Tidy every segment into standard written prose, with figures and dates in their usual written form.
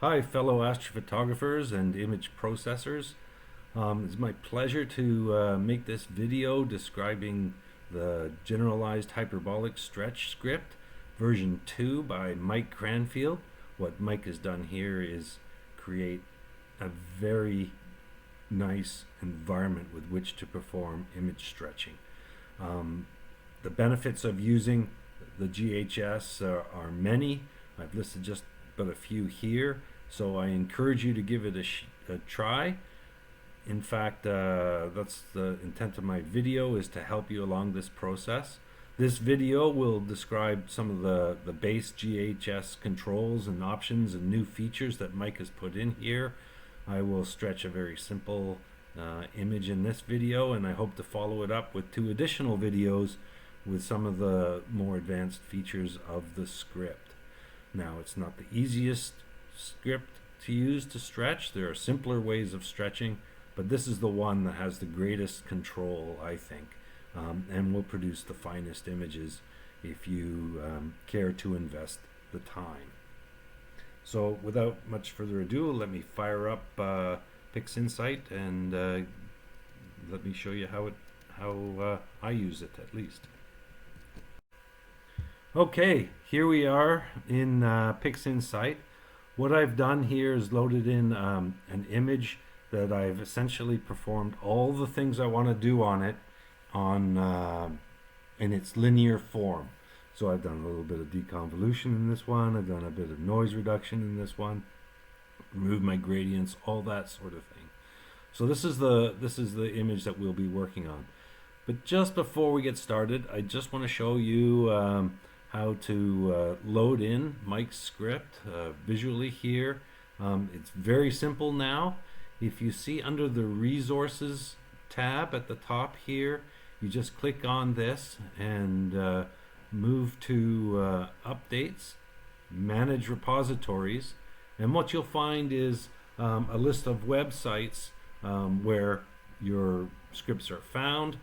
Hi, fellow astrophotographers and image processors. It's my pleasure to make this video describing the Generalized Hyperbolic Stretch script, version 2 by Mike Cranfield. What Mike has done here is create a very nice environment with which to perform image stretching. The benefits of using the GHS are many. I've listed just but a few here, so I encourage you to give it a try. In fact, that's the intent of my video, is to help you along this process. This video will describe some of the base GHS controls and options and new features that Mike has put in here. I will stretch a very simple image in this video, and I hope to follow it up with 2 additional videos with some of the more advanced features of the script. Now, it's not the easiest script to use to stretch. There are simpler ways of stretching, but this is the one that has the greatest control, I think, and will produce the finest images if you care to invest the time. So without much further ado, let me fire up Pixinsight and let me show you how I use it, at least. Okay, here we are in Pixinsight. What I've done here is loaded in an image that I've essentially performed all the things I want to do on it in its linear form. So I've done a little bit of deconvolution in this one, I've done a bit of noise reduction in this one, removed my gradients, all that sort of thing. So this is the image that we'll be working on. But just before we get started, I just want to show you how to load in Mike's script visually here. It's very simple now. If you see under the Resources tab at the top here, you just click on this and move to Updates, Manage Repositories, and what you'll find is a list of websites where your scripts are found.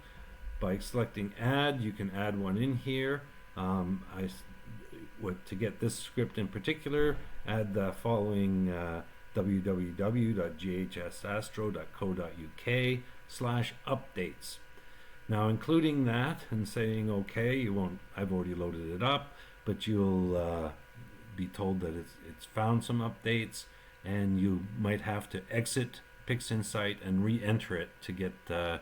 By selecting Add, you can add one in here. To get this script in particular, add the following www.ghsastro.co.uk/updates. Now, including that and saying OK, I've already loaded it up, but you'll be told that it's found some updates, and you might have to exit Pixinsight and re-enter it to get the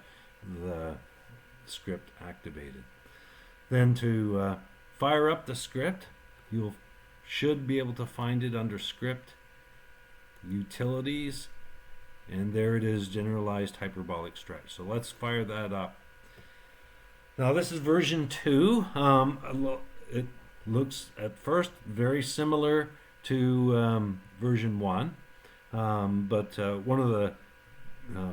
script activated. Then to fire up the script, you should be able to find it under Script, Utilities, and there it is, Generalized Hyperbolic Stretch. So let's fire that up. Now this is version 2. It looks at first very similar to version 1, but one of the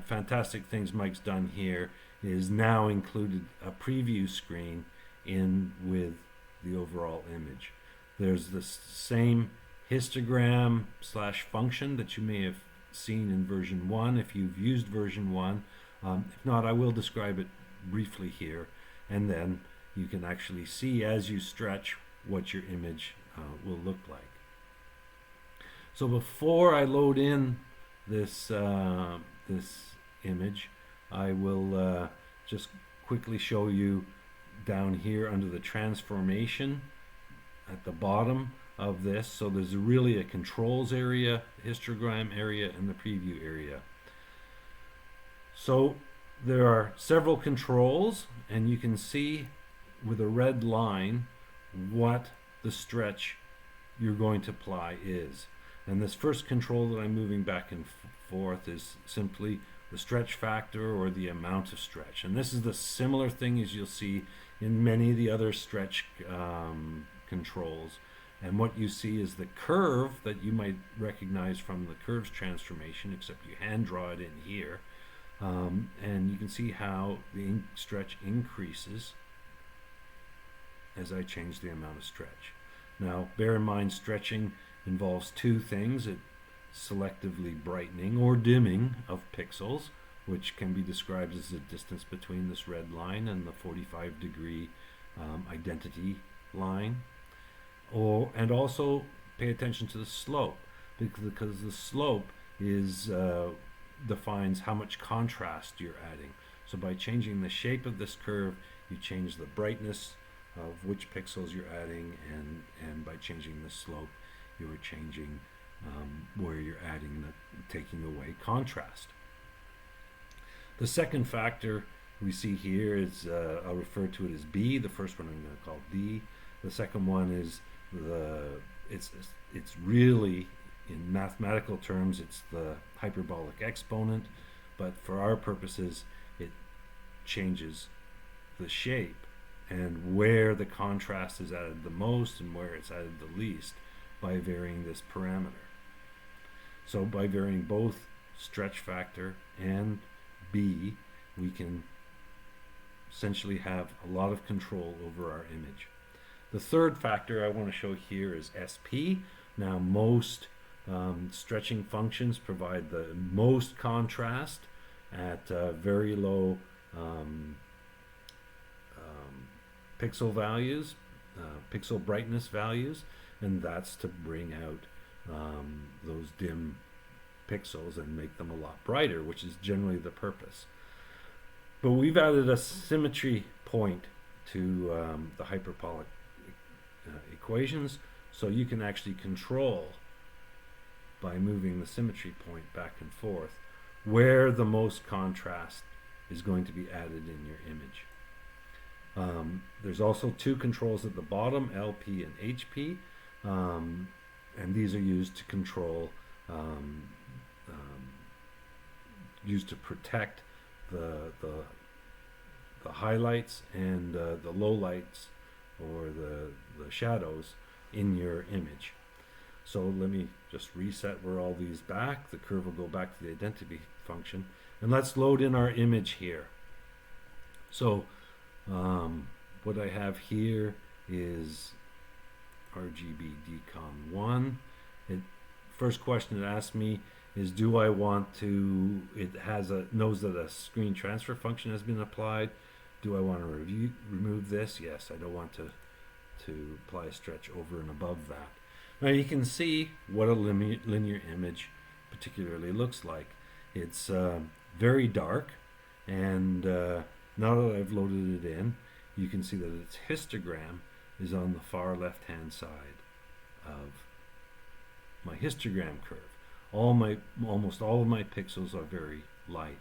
fantastic things Mike's done here is now included a preview screen in with the overall image. There's the same histogram / function that you may have seen in version 1 if you've used version 1. If not, I will describe it briefly here, and then you can actually see as you stretch what your image will look like. So before I load in this image, I will just quickly show you down here under the transformation at the bottom of this. So there's really a controls area, histogram area, and the preview area. So there are several controls, and you can see with a red line what the stretch you're going to apply is. And this first control that I'm moving back and forth is simply the stretch factor, or the amount of stretch. And this is the similar thing as you'll see in many of the other stretch controls. And what you see is the curve that you might recognize from the curves transformation, except you hand draw it in here. And you can see how the stretch increases as I change the amount of stretch. Now, bear in mind, stretching involves 2 things. It selectively brightening or dimming of pixels, which can be described as the distance between this red line and the 45-degree identity line, and also pay attention to the slope. because the slope is defines how much contrast you're adding. So by changing the shape of this curve, you change the brightness of which pixels you're adding, and by changing the slope, you are changing where you're adding taking away contrast. The second factor we see here is, I'll refer to it as B. The first one I'm going to call D. The second one is it's really, in mathematical terms, it's the hyperbolic exponent, but for our purposes, it changes the shape and where the contrast is added the most and where it's added the least by varying this parameter. So by varying both stretch factor and B, we can essentially have a lot of control over our image. The third factor I want to show here is SP. Now most stretching functions provide the most contrast at very low pixel values, pixel brightness values, and that's to bring out those dim pixels and make them a lot brighter, which is generally the purpose. But we've added a symmetry point to the hyperbolic equations, so you can actually control, by moving the symmetry point back and forth, where the most contrast is going to be added in your image. There's also two controls at the bottom, LP and HP, and these are used to control, used to protect the highlights and the lowlights or the shadows in your image. So let me just reset where all these back. The curve will go back to the identity function, and let's load in our image here. So what I have here is RGB decon 1. First question it asked me is, do I want to, it knows that a screen transfer function has been applied. Do I want to remove this? Yes, I don't want to apply a stretch over and above that. Now you can see what a linear image particularly looks like. It's very dark, and now that I've loaded it in, you can see that its histogram is on the far left-hand side of my histogram curve. Almost all of my pixels are very light.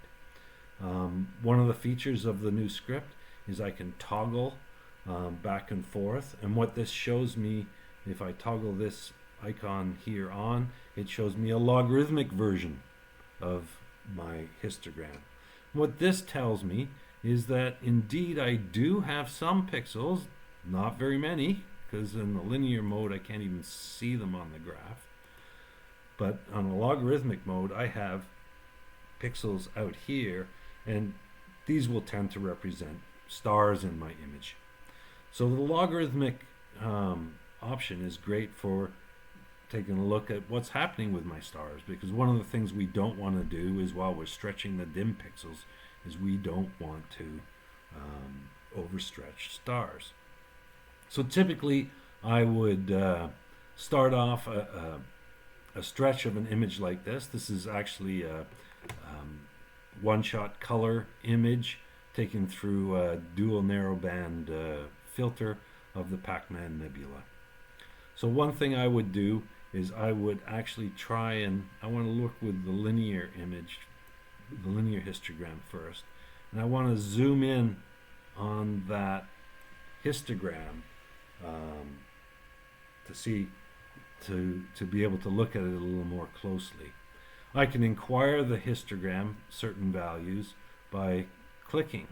One of the features of the new script is I can toggle back and forth, and what this shows me, if I toggle this icon here on, it shows me a logarithmic version of my histogram. What this tells me is that indeed I do have some pixels, not very many, because in the linear mode I can't even see them on the graph. But on a logarithmic mode I have pixels out here, and these will tend to represent stars in my image. So the logarithmic option is great for taking a look at what's happening with my stars, because one of the things we don't want to do is, while we're stretching the dim pixels, is we don't want to overstretch stars. So typically I would start off a stretch of an image like this. This is actually a one-shot color image taken through a dual narrowband filter of the Pac-Man Nebula. So one thing I would do is I would actually try, and I want to look with the linear image, the linear histogram first, and I want to zoom in on that histogram to be able to look at it a little more closely. I can inquire the histogram certain values by clicking.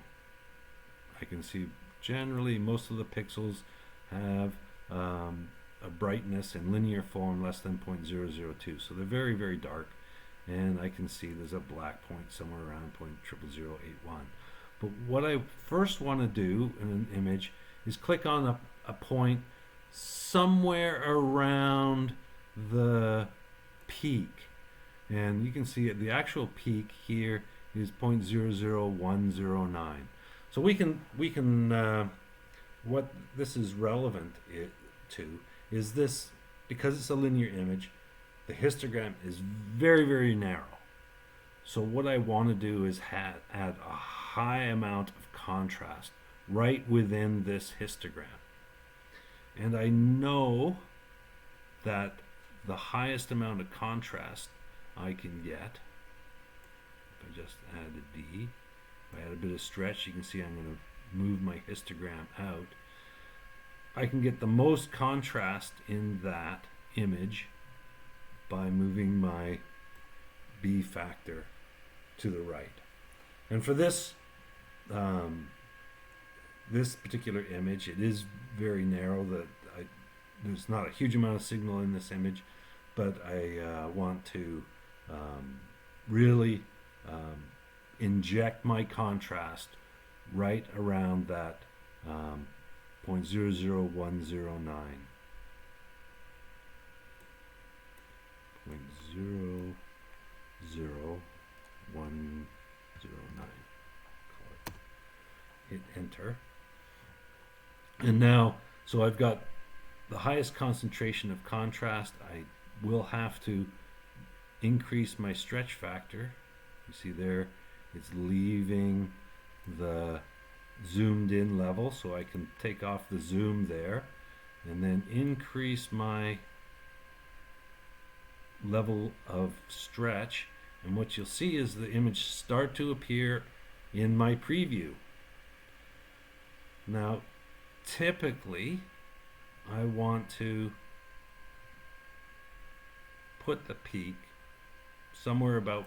I can see generally most of the pixels have a brightness in linear form less than 0.002, so they're very, very dark, and I can see there's a black point somewhere around 0.00081. But what I first want to do in an image is click on a point somewhere around the peak, and you can see the actual peak here is 0.00109. So we can what this is relevant to is this, because it's a linear image, the histogram is very, very narrow. So what I want to do is add a high amount of contrast right within this histogram. And I know that the highest amount of contrast I can get, if I just add a D, if I add a bit of stretch, you can see I'm going to move my histogram out. I can get the most contrast in that image by moving my B factor to the right. And for this this particular image, it is very narrow. There's not a huge amount of signal in this image, but I want to really inject my contrast right around that 0.00109. 0.00109. Hit enter. And now, so I've got the highest concentration of contrast. I will have to increase my stretch factor. You see there, it's leaving the zoomed in level, so I can take off the zoom there and then increase my level of stretch, and what you'll see is the image start to appear in my preview. Now typically I want to put the peak somewhere about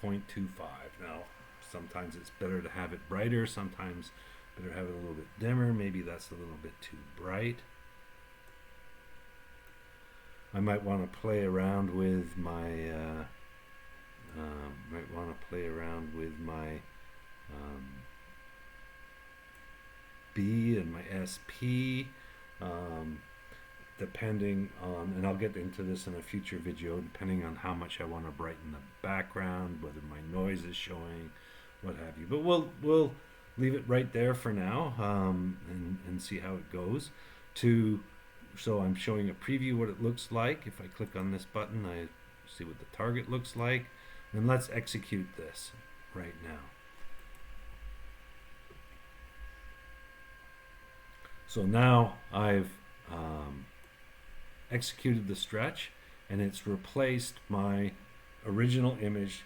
0.25. Now sometimes it's better to have it brighter, sometimes better to have it a little bit dimmer. Maybe that's a little bit too bright. I might want to play around with my B and my SP, depending on, and I'll get into this in a future video, depending on how much I want to brighten the background, whether my noise is showing, what have you. But we'll leave it right there for now, and see how it goes. So I'm showing a preview what it looks like. If I click on this button, I see what the target looks like. And let's execute this right now. So now I've executed the stretch, and it's replaced my original image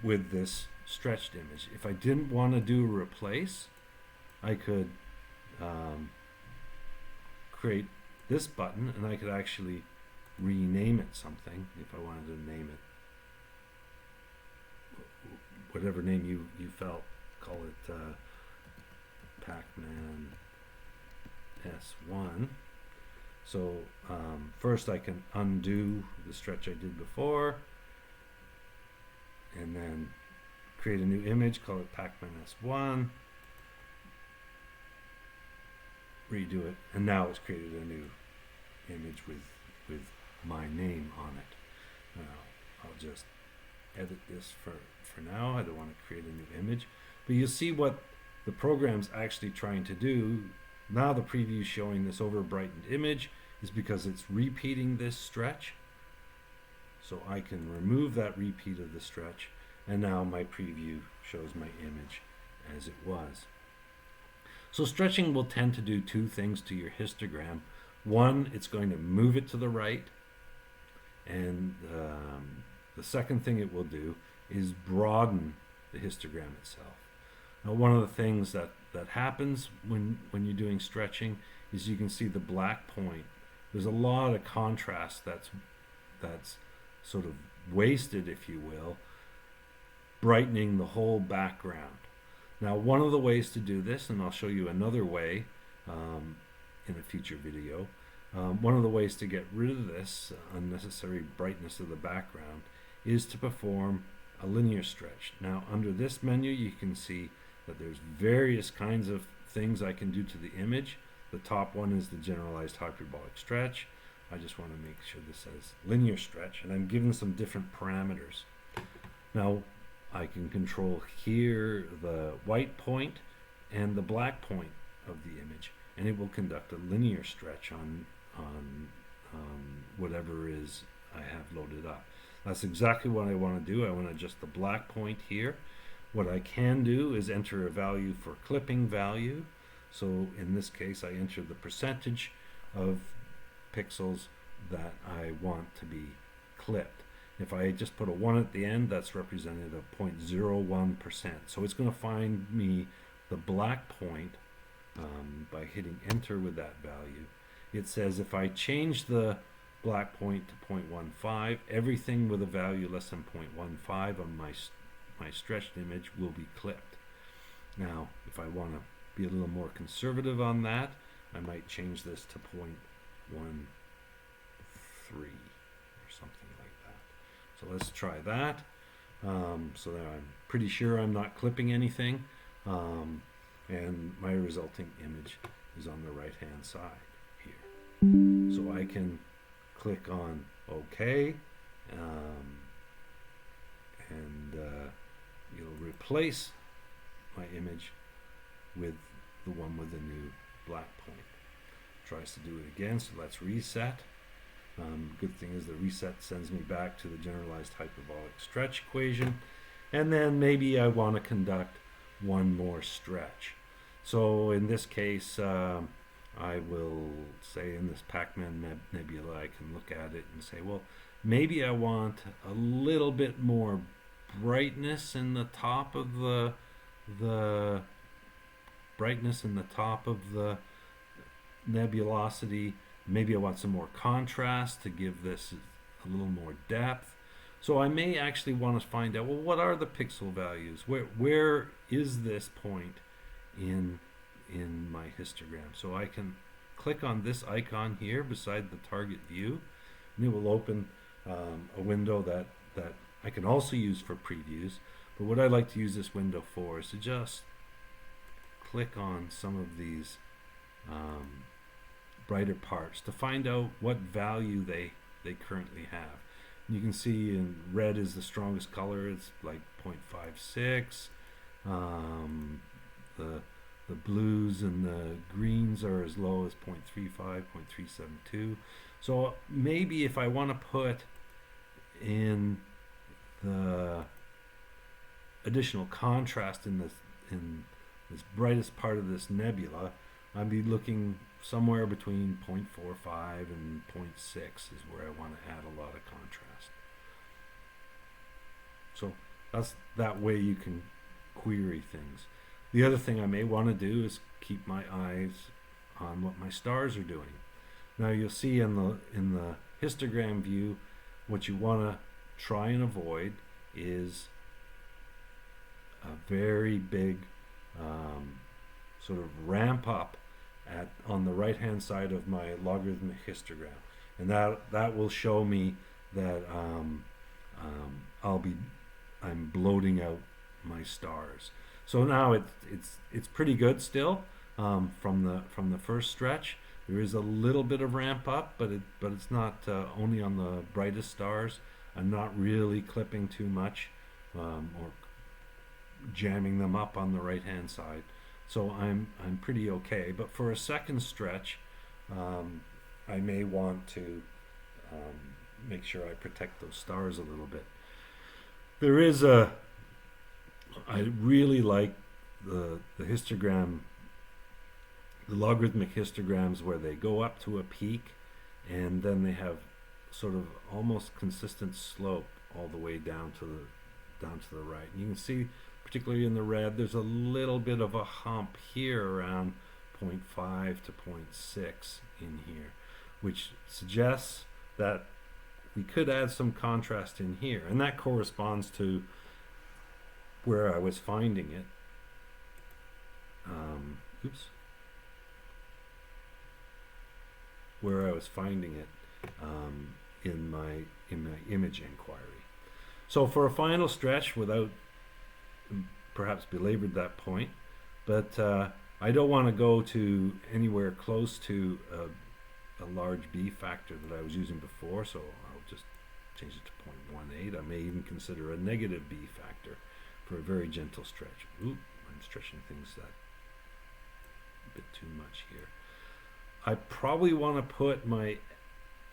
with this stretched image. If I didn't want to do replace, I could create this button, and I could actually rename it something if I wanted to name it whatever name you felt. Call it Pac-Man S1. So first I can undo the stretch I did before, and then create a new image, call it Pac-Man S1, redo it, and now it's created a new image with my name on it. Now I'll just edit this for now. I don't want to create a new image, but you see what the program's actually trying to do. Now the preview showing this over brightened image is because it's repeating this stretch. So I can remove that repeat of the stretch, and now my preview shows my image as it was. So stretching will tend to do two things to your histogram. One, it's going to move it to the right, and the second thing it will do is broaden the histogram itself. Now one of the things that happens when you're doing stretching is you can see the black point. There's a lot of contrast that's sort of wasted, if you will, brightening the whole background. Now one of the ways to do this, and I'll show you another way in a future video, one of the ways to get rid of this unnecessary brightness of the background is to perform a linear stretch. Now under this menu you can see that there's various kinds of things I can do to the image. The top one is the Generalized Hyperbolic Stretch. I just want to make sure this says linear stretch, and I'm given some different parameters. Now I can control here the white point and the black point of the image, and it will conduct a linear stretch on whatever is I have loaded up. That's exactly what I want to do. I want to adjust the black point here. What I can do is enter a value for clipping value. So in this case, I enter the percentage of pixels that I want to be clipped. If I just put a 1 at the end, that's represented of 0.01%. So it's going to find me the black point by hitting enter with that value. It says if I change the black point to 0.15, everything with a value less than 0.15 on my stretched image will be clipped. Now, if I want to be a little more conservative on that, I might change this to 0.13 or something like that. So let's try that. So that I'm pretty sure I'm not clipping anything, and my resulting image is on the right hand side here. So I can click on OK, and it'll replace my image with the one with the new black point. Tries to do it again, so let's reset. Good thing is the reset sends me back to the generalized hyperbolic stretch equation, and then maybe I want to conduct one more stretch. So in this case, I will say in this Pac-Man nebula, I can look at it and say, well, maybe I want a little bit more brightness in the top of the nebulosity. Maybe I want some more contrast to give this a little more depth. So I may actually want to find out, well, what are the pixel values? Where is this point in my histogram? So I can click on this icon here beside the target view, and it will open a window that I can also use for previews. But what I like to use this window for is to just click on some of these brighter parts to find out what value they currently have. And you can see in red is the strongest color. It's like 0.56. The blues and the greens are as low as 0.35, 0.372. So maybe if I want to put in the additional contrast in this brightest part of this nebula, I'd be looking somewhere between 0.45 and 0.6 is where I want to add a lot of contrast. So that's that way you can query things. The other thing I may want to do is keep my eyes on what my stars are doing. Now you'll see in the histogram view, what you want to try and avoid is a very big sort of ramp up on the right hand side of my logarithmic histogram, and that will show me that I'm bloating out my stars. So now it's pretty good still from the first stretch. There is a little bit of ramp up, but it's not only on the brightest stars. I'm not really clipping too much or jamming them up on the right hand side. So I'm pretty okay. But for a second stretch, I may want to make sure I protect those stars a little bit. There is I really like the histogram, the logarithmic histograms where they go up to a peak and then they have sort of almost consistent slope all the way down to the right. And you can see, particularly in the red, there's a little bit of a hump here around 0.5 to 0.6 in here, which suggests that we could add some contrast in here, and that corresponds to where I was finding it. Where I was finding it in my image inquiry. So for a final stretch, without perhaps belabored that point, but I don't want to go to anywhere close to a large B factor that I was using before, so I'll just change it to 0.18. I may even consider a negative B factor for a very gentle stretch. Oop, I'm stretching things that a bit too much here. I probably want to put my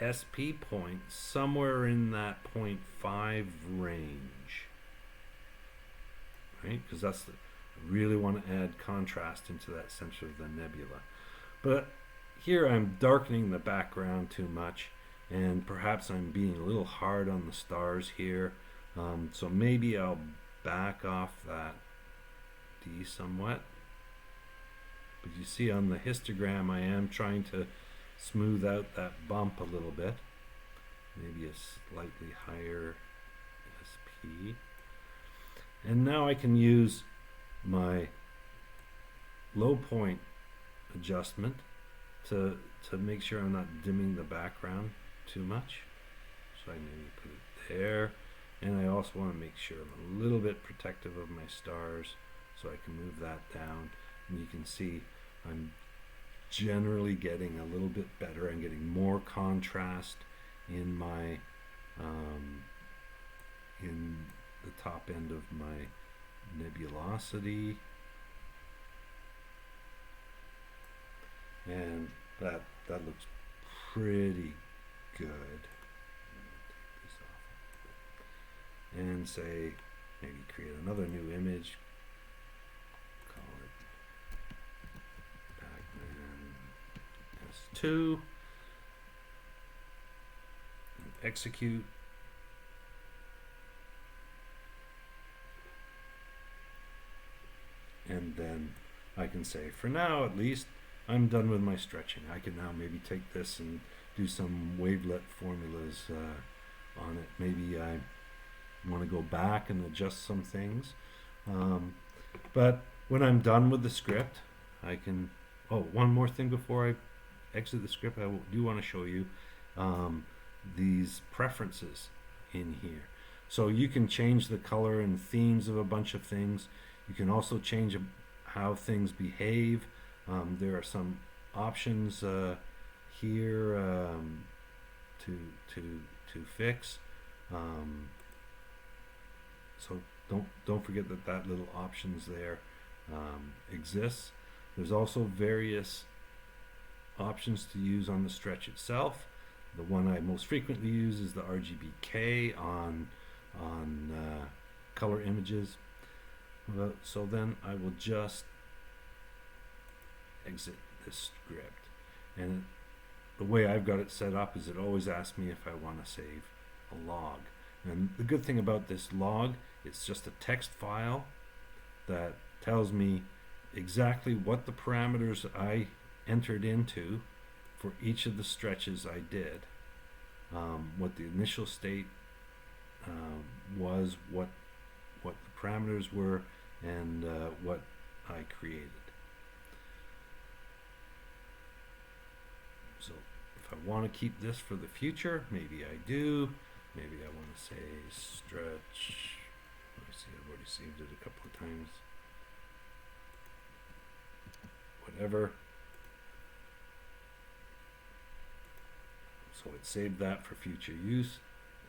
SP point somewhere in that 0.5 range, right? Because that's I really want to add contrast into that center of the nebula. But here I'm darkening the background too much, and perhaps I'm being a little hard on the stars here. So maybe I'll back off that D somewhat. But you see on the histogram I am trying to smooth out that bump a little bit. Maybe a slightly higher SP. And now I can use my low point adjustment to make sure I'm not dimming the background too much. So I maybe put it there. And I also want to make sure I'm a little bit protective of my stars, so I can move that down. And you can see I'm generally getting a little bit better. I'm getting more contrast in my in the top end of my nebulosity, and that looks pretty good. Take this off and say maybe create another new image, call it Pac-Man S2, and execute. And then I can say, for now at least, I'm done with my stretching. I can now maybe take this and do some wavelet formulas on it. Maybe I want to go back and adjust some things. But when I'm done with the script, I can... Oh, one more thing before I exit the script. I do want to show you these preferences in here. So you can change the color and themes of a bunch of things. You can also change how things behave. There are some options here to fix. So don't forget that little options there exists. There's also various options to use on the stretch itself. The one I most frequently use is the RGBK on color images. So then I will just exit this script, and the way I've got it set up is it always asks me if I want to save a log. And the good thing about this log, it's just a text file that tells me exactly what the parameters I entered into for each of the stretches I did, what the initial state was, what the parameters were, and what I created. So if I want to keep this for the future, maybe I do. Maybe I want to say stretch. Let me see, I've already saved it a couple of times. Whatever. So it saved that for future use,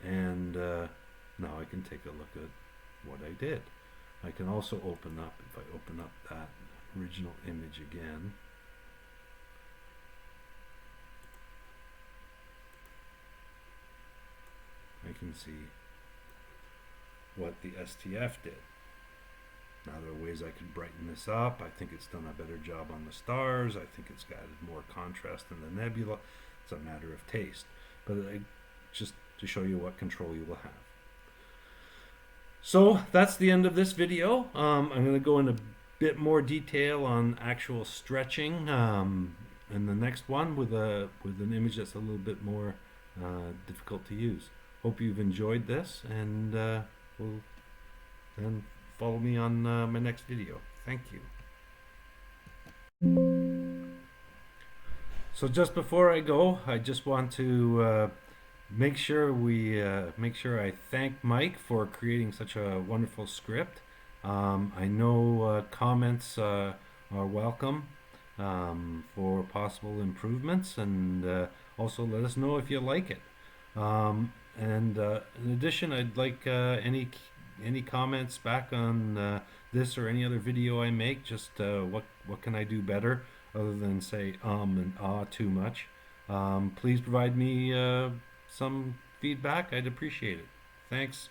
and now I can take a look at what I did. I can also open up, if I open up that original image again, I can see what the STF did. Now there are ways I could brighten this up. I think it's done a better job on the stars. I think it's added more contrast in the nebula. It's a matter of taste. But just to show you what control you will have. So that's the end of this video. I'm going to go into a bit more detail on actual stretching in the next one with an image that's a little bit more difficult to use. Hope you've enjoyed this, and will then follow me on my next video. Thank you. So just before I go, I just want to make sure I thank Mike for creating such a wonderful script. I know comments are welcome for possible improvements, and also let us know if you like it. And in addition, I'd like any comments back on this or any other video I make. Just what can I do better, other than say and ah too much. Please provide me some feedback. I'd appreciate it. Thanks.